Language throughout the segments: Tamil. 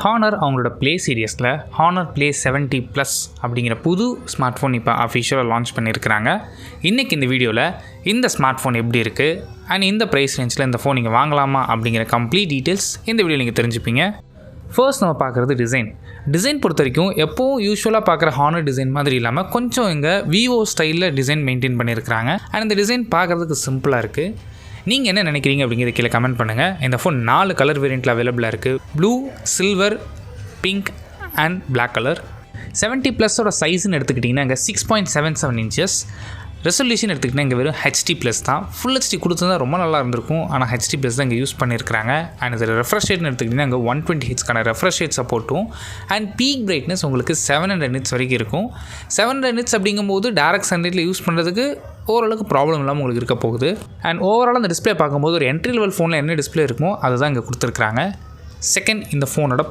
ஹானர் அவங்களோட ப்ளே சீரியஸில் ஹானர் ப்ளே 70 ப்ளஸ் அப்படிங்கிற புது ஸ்மார்ட் ஃபோன் இப்போ அஃபிஷியலாக லான்ச் பண்ணியிருக்கிறாங்க. இன்றைக்கி இந்த வீடியோவில் இந்த ஸ்மார்ட் ஃபோன் எப்படி இருக்குது அண்ட் இந்த ப்ரைஸ் ரேஞ்சில் இந்த ஃபோன் நீங்கள் வாங்கலாமா அப்படிங்கிற கம்ப்ளீட் டீட்டெயில்ஸ் இந்த வீடியோ நீங்கள் தெரிஞ்சுப்பீங்க. ஃபர்ஸ்ட் நம்ம பார்க்குறது டிசைன் பொறுத்த வரைக்கும் எப்போவும் யூஸ்வலாக பார்க்குற ஹானர் டிசைன் மாதிரி இல்லாமல் கொஞ்சம் இங்கே விவோ ஸ்டைலில் டிசைன் மெயின்டைன் பண்ணியிருக்கிறாங்க. அண்ட் இந்த டிசைன் பார்க்குறதுக்கு சிம்பிளாக இருக்குது. நீங்கள் என்ன நினைக்கிறீங்க அப்படிங்கிறத கீழே கமெண்ட் பண்ணுங்கள். இந்த ஃபோன் 4 கலர் வேரியண்ட்டில் அவைலபிளாக இருக்குது. Blue, silver, pink and black colour. 70 ப்ளஸோட சைஸ்ன்னு எடுத்துக்கிட்டிங்கன்னா இங்கே 6.77 inches. ரெசல்யூஷன் எடுத்துக்கிட்டிங்கன்னா இங்கே வெறும் HD ப்ளஸ் தான். ஃபுல் HD கொடுத்துருந்தா ரொம்ப நல்லா இருந்திருக்கும். ஆனால் HD ப்ளஸ் தான் இங்கே யூஸ் பண்ணியிருக்கிறாங்க. அண்ட் இதில் ரெஃப்ரெஷ் ரேட்னு எடுத்துக்கிட்டிங்கன்னா இங்கே 120 Hzக்கான ரெஃப்ரெஷ் ரேட் சப்போர்ட்டும் அண்ட் பீக் பிரைட்னஸ் உங்களுக்கு 700 nits வரைக்கும் இருக்கும். 700 nits அப்படிங்கும்போது டேரக்ட் சன்லைட்டில் யூஸ் பண்ணுறதுக்கு ஓரளவுக்கு ப்ராப்ளம் இல்லாமல் உங்களுக்கு இருக்க போகுது. அண்ட் ஓவரால் அந்த டிஸ்பிளே பார்க்கும்போது ஒரு என்ட்ரி லெவல் ஃபோனில் என்ன டிஸ்பிளே இருக்குமோ அதுதான் இங்கே கொடுத்துருக்குறாங்க. செகண்ட், இந்த ஃபோனோட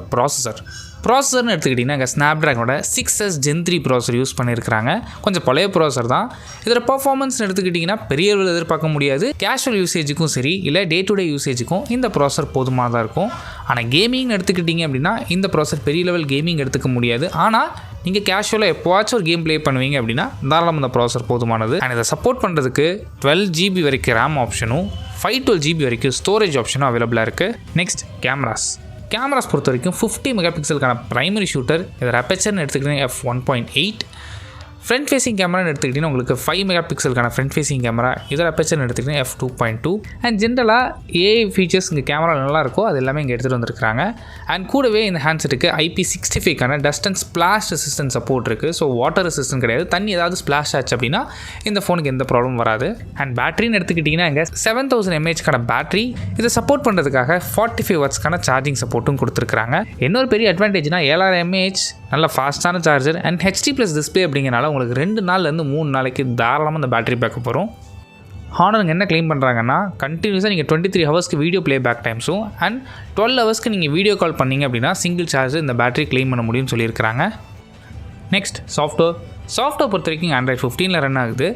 ப்ராசஸர்னு எடுத்துக்கிட்டிங்கன்னா இங்கே ஸ்னாப்ட்ராகனோட 6S Gen 3 ப்ராசஸர் யூஸ் பண்ணியிருக்கிறாங்க. கொஞ்சம் பழைய ப்ராசஸர் தான். இதில் பர்ஃபார்மன்ஸ்னு எடுத்துக்கிட்டிங்கன்னா பெரிய அளவில் எதிர்பார்க்க முடியாது. கேஷுவல் யூசேஜுக்கும் சரி இல்லை டே டு டே யூசேஜுக்கும் இந்த ப்ராசஸர் போதுமானதாக இருக்கும். ஆனால் கேமிங்னு எடுத்துக்கிட்டிங்க அப்படின்னா இந்த ப்ராசஸர் பெரிய லெவல் கேமிங் எடுத்துக்க முடியாது. ஆனால் நீங்கள் கேஷுவலாக எப்போவாச்சும் ஒரு கேம் ப்ளே பண்ணுவீங்க அப்படின்னா தாராளமாக இந்த ப்ராசஸர் போதுமானது. அண்ட் இதை சப்போர்ட் பண்ணுறதுக்கு 12 GB வரைக்கும் ரேம் ஆப்ஷனும் 512 GB வரைக்கும் ஸ்டோரேஜ் ஆப்ஷனும் அவைலபிளாக இருக்குது. நெக்ஸ்ட், கேமராஸ் பொறுத்த வரைக்கும் 50 மெகாபிக்சலுக்கான ப்ரைமரி ஷூட்டர். இதில் அப்பேச்சர்னு எடுத்துக்கிட்டிங்கன்னா f1.8. ஃப்ரண்ட் ஃபேஸிங் கேமரான்னு எடுத்துக்கிட்டிங்கன்னா உங்களுக்கு 5 மெகாபிக்சலுக்கான ஃப்ரண்ட் ஃபேஸிங் கேமரா. இதில் அப்பேச்சர்னு எடுத்துக்கிட்டிங்கன்னா f2.2. அண்ட் ஜென்ரலாக ஏஐ ஃபீச்சர்ஸ் இங்கே கேமரா நல்லா இருக்கோ அது எல்லாமே இங்கே எடுத்துகிட்டு வந்திருக்காங்க. அண்ட் கூடவே இந்த ஹேண்ட்செட்டுக்கு IP65க்கான dust and splash resistant support இருக்குது. ஸோ வாட்டர் ரெசிஸ்டன்ட் கிடையாது. தண்ணி ஏதாவது ஸ்ப்ளாஷ் ஆச்சு அப்படின்னா இந்த ஃபோனுக்கு எந்த ப்ராப்ளம் வராது. அண்ட் பேட்டரின்னு எடுத்துக்கிட்டிங்கன்னா இங்கே 7000 mAhக்கான பேட்டரி. இதை சப்போர்ட் பண்ணுறதுக்காக 45 வாட்ஸ்க்கான சார்ஜிங் சப்போர்ட்டும் கொடுத்துருக்காங்க. இன்னொரு பெரிய அட்வான்டேஜ்னா 7000 mAh நல்ல ஃபாஸ்ட்டான charger and HD plus display அப்படிங்கிறனால உங்களுக்கு 2 நாள்லேருந்து 3 நாளைக்கு தாராளமாக இந்த பேட்டரி பேக்கப் வரும். ஹானர் என்ன க்ளைம் பண்ணுறாங்கன்னா கண்டினியூஸாக நீங்கள் 23 ஹவர்ஸ்க்கு வீடியோ ப்ளே பேக் டைம்ஸும் அண்ட் 12 ஹவர்ஸ்க்கு நீங்கள் வீடியோ கால் பண்ணிங்க அப்படின்னா சிங்கிள் சார்ஜ் இந்த பேட்டரி க்ளைம் பண்ண முடியும்னு சொல்லியிருக்கிறாங்க. நெக்ஸ்ட், சாஃப்ட்வேர் பொறுத்த வரைக்கும் Android 15 ரன் ஆகுது.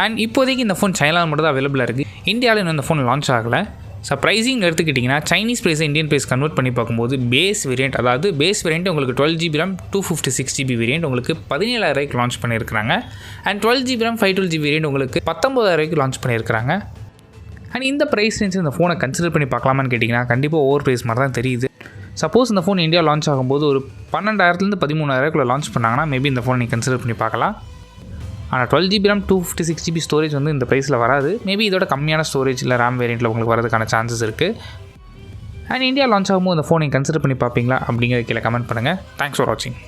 அண்ட் இப்போதைக்கு இந்த ஃபோன் சைனாவில் மட்டும் தான் அவைலபிளாக இருக்குது. இந்தியாவில் இன்னும் இந்த ஃபோன் லான்ச் ஆகலை. ஸோ ப்ரைஸிங் எடுத்துக்கிட்டிங்கன்னா சைனீஸ் ப்ரைஸை இந்தியன் ப்ரைஸ் கன்வெர்ட் பண்ணி பார்க்கும்போது பேஸ் வேரியண்ட் உங்களுக்கு 12 GB RAM 256 GB வேரியண்ட் உங்களுக்கு 17,000 லான்ச் பண்ணியிருக்கிறாங்க. And 12 GB RAM 512 GB variant உங்களுக்கு 19,000 லான்ச் பண்ணியிருக்கிறாங்க. அண்ட் இந்த ப்ரைஸ் ரேஞ்ச் இந்த ஃபோனை கன்சிடர் பண்ணி பார்க்கலாமான்னு கேட்டிங்கன்னா கண்டிப்பாக ஓவர் ப்ரைஸ் மாதிரி தான் தெரியுது. சப்போஸ் இந்த ஃபோன் இந்தியா லான்ச் ஆகும்போது ஒரு 12,000 13,000 லான்ச் பண்ணாங்கன்னா மேபி இந்த ஃபோனை நீங்கள் கன்சிடர் பண்ணி பார்க்கலாம். ஆனால் 12 GB RAM 256 GB ஸ்டோரேஜ் வந்து இந்த ப்ரைஸில் வராது. மேபி இதோட கம்மியான ஸ்டோரேஜ் இல்லை ரேம் வேரியண்ட்டில் உங்களுக்கு வரதுக்கான சான்சஸ் இருக்குது. அண்ட் இந்தியா லான்ச் ஆகும்போது இந்த ஃபோனை கன்சிடர் பண்ணி பார்ப்பீங்களா அப்படிங்கிறத கீழே கமெண்ட் பண்ணுங்கள். தேங்க்ஸ் ஃபார் வாட்சிங்.